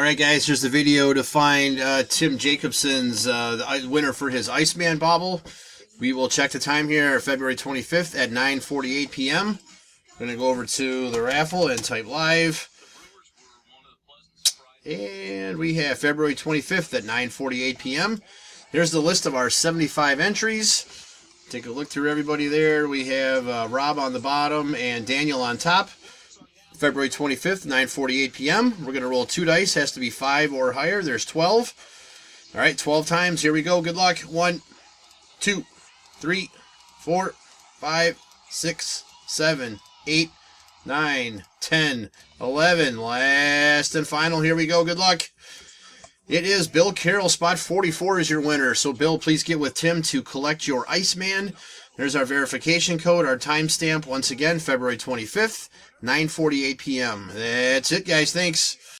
Alright guys, here's the video to find Tim Jacobson's the winner for his Iceman bauble. We will check the time here, February 25th at 9:48 p.m. I'm going to go over to the raffle and type live. And we have February 25th at 9:48 p.m. Here's the list of our 75 entries. Take a look through everybody there. We have Rob on the bottom and Daniel on top. February 25th, 9:48 p.m. We're going to roll 2 dice. Has to be 5 or higher. There's 12. All right, 12 times. Here we go. Good luck. 1, 2, 3, 4, 5, 6, 7, 8, 9, 10, 11. Last and final. Here we go. Good luck. It is Bill Carroll. Spot 44 is your winner. So, Bill, please get with Tim to collect your Iceman. There's our verification code, our timestamp. Once again, February 25th, 9:48 p.m. That's it, guys. Thanks.